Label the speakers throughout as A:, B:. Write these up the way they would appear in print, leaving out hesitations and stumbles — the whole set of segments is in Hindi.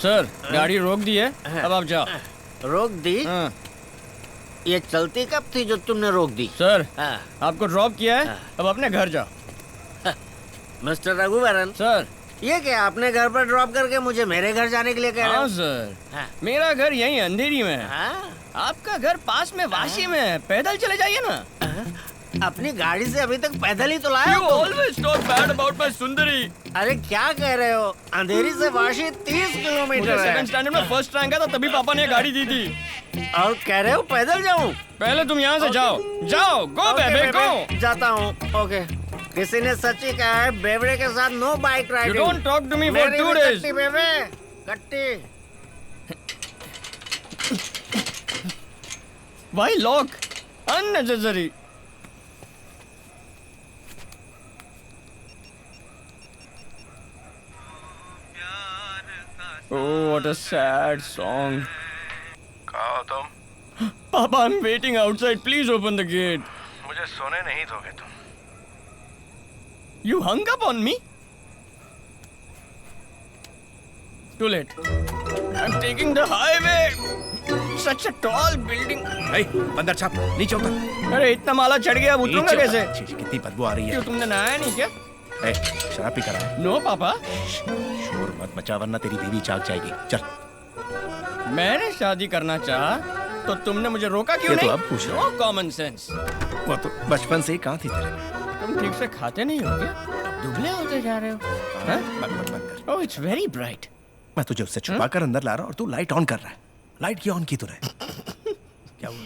A: सर गाड़ी रोक दी है, अब आप जाओ।
B: रोक दी?
A: हाँ।
B: ये चलती कब थी जो तुमने रोक दी?
A: सर
B: हाँ।
A: आपको ड्रॉप किया है, अब अपने घर जाओ।
B: मिस्टर रघुवरन
A: सर
B: ये क्या अपने घर पर ड्रॉप करके मुझे मेरे घर जाने के लिए कह रहे
A: हाँ
B: हो?
A: सर
B: हाँ।
A: मेरा घर यहीं अंधेरी में है।
B: हाँ?
A: आपका घर पास में वाशी में है, पैदल चले जाइए ना।
B: अपनी गाड़ी से अभी तक पैदल ही तो लाए
A: You
B: हो तुम।
A: always talk bad about my सुंदरी।
B: अरे क्या कह रहे हो? अंधेरी से वाशी 30
A: मुझे
B: किलोमीटर है।
A: सेकंड स्टैंडर्ड में फर्स्ट रैंक था, तभी पापा ने गाड़ी दी थी।
B: और कह रहे हो पैदल जाऊं?
A: पहले तुम यहाँ से जाओ, जाओ, गो
B: ओके,
A: बेबे गो।
B: बेबे, जाता हूँ। ओके। किसी ने सच ही कहा है बेवड़े के साथ no bike
A: You
B: riding.
A: don't talk to me for
B: मेरी
A: 2
B: भी
A: days।
B: कट्टी बेबे, कट्टी।
A: Why lock? Unnecessary। Oh, what a sad song।
C: कहाँ हो तुम?
A: Papa, I'm waiting outside. Please open the gate।
C: मुझे सोने नहीं दोगे तुम।
A: You hung up on me? Too late। I'm taking the highway। Such a tall building।
C: बंदर छाप नीचे उतर।
A: अरे इतना माला चढ़ गया, अब उतरूंगा
C: नीचे
A: कैसे?
C: उतर। छी, कितनी बदबू आ रही है।
A: क्यों तुमने नहाया नहीं क्या?
C: शराब पी कर आया।
A: नो पापा,
C: शोर मत मचा वरना तेरी बीवी जाग जाएगी। चल।
A: मैंने शादी करना चाहा तो तुमने मुझे रोका क्यों
C: ये तो
A: नहीं?
C: अब पूछ रहा
A: नो कॉमन सेंस।
C: वो तो बचपन से ही कहाँ थी तेरे?
A: तुम ठीक से खाते नहीं हो क्या? दुबले होते जा रहे हो।
C: बंद कर।
A: Oh it's very bright.
C: मैं तुझे उससे छुपा कर अंदर ला रहा हूँ और तू लाइट ऑन कर रहा है। लाइट क्यों ऑन की तूने? क्या हुआ?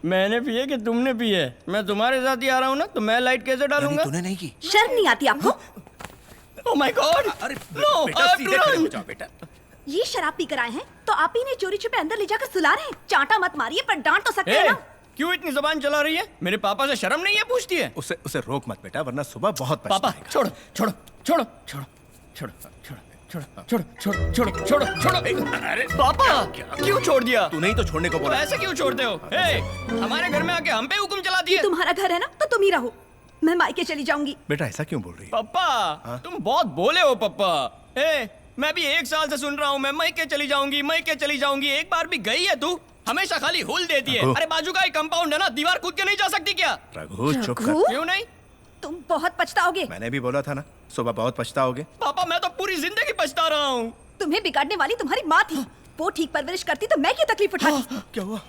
A: मैंने पिए कि तुमने पिए? मैं तुम्हारे साथ ही आ रहा हूँ ना, तो मैं लाइट कैसे डालूंगा?
C: तूने नहीं की।
D: शर्म नहीं आती आपको?
A: Oh my God!
C: अरे
A: नो,
C: बेटा
A: I have to
C: सीधे खड़े हो
A: run।
C: जाओ बेटा।
D: ये शराब पी कर आए हैं तो आप ही ने चोरी छुपे अंदर ले जाकर सुला रहे हैं। चांटा मत मारिए, पर डांट तो सकते हैं
A: ए,
D: ना।
A: क्यों इतनी जबान चला रही है? मेरे पापा से शर्म नहीं है पूछती है?
C: उसे रोक मत बेटा वरना सुबह बहुत
A: पापा
C: पछताएगा।
A: छोड़ो छोड़ो छोड़ो छोड़ो छोड़ो छोड़ो छोड़ो छोड़ो छोड़ो छोड़ो छोड़ो छोड़ो। अरे पापा क्यों छोड़ दिया?
C: तू नहीं तो छोड़ने को
A: तो
C: बोला।
A: ऐसे क्यों छोड़ते हो? हे, हमारे घर में आके हम पे हुक्म चला दिए।
D: तुम्हारा घर है ना, तो तुम ही रहो। मैं मायके चली जाऊंगी।
C: बेटा ऐसा क्यों बोल रही है?
A: पापा तुम बहुत बोले हो पापा। मैं भी 1 साल से सुन रहा हूँ मैं मैके चली जाऊंगी, मैके चली जाऊंगी। एक बार भी गई है तू? हमेशा खाली हुल देती है।
C: रघु।
A: अरे बाजू का एक कंपाउंड है ना, दीवार कूद के नहीं जा सकती क्या?
C: रघु चुप
D: रघु?
C: कर।
A: क्यों नहीं?
D: तुम बहुत पछताओगे।
C: मैंने भी बोला था ना सुबह बहुत पछताओगे।
A: पापा मैं तो पूरी जिंदगी पछता रहा हूँ।
D: तुम्हें बिगाड़ने वाली तुम्हारी माँ थी। वो ठीक परवरिश करती तो मैं क्यों तकलीफ उठाती?
C: क्या हुआ?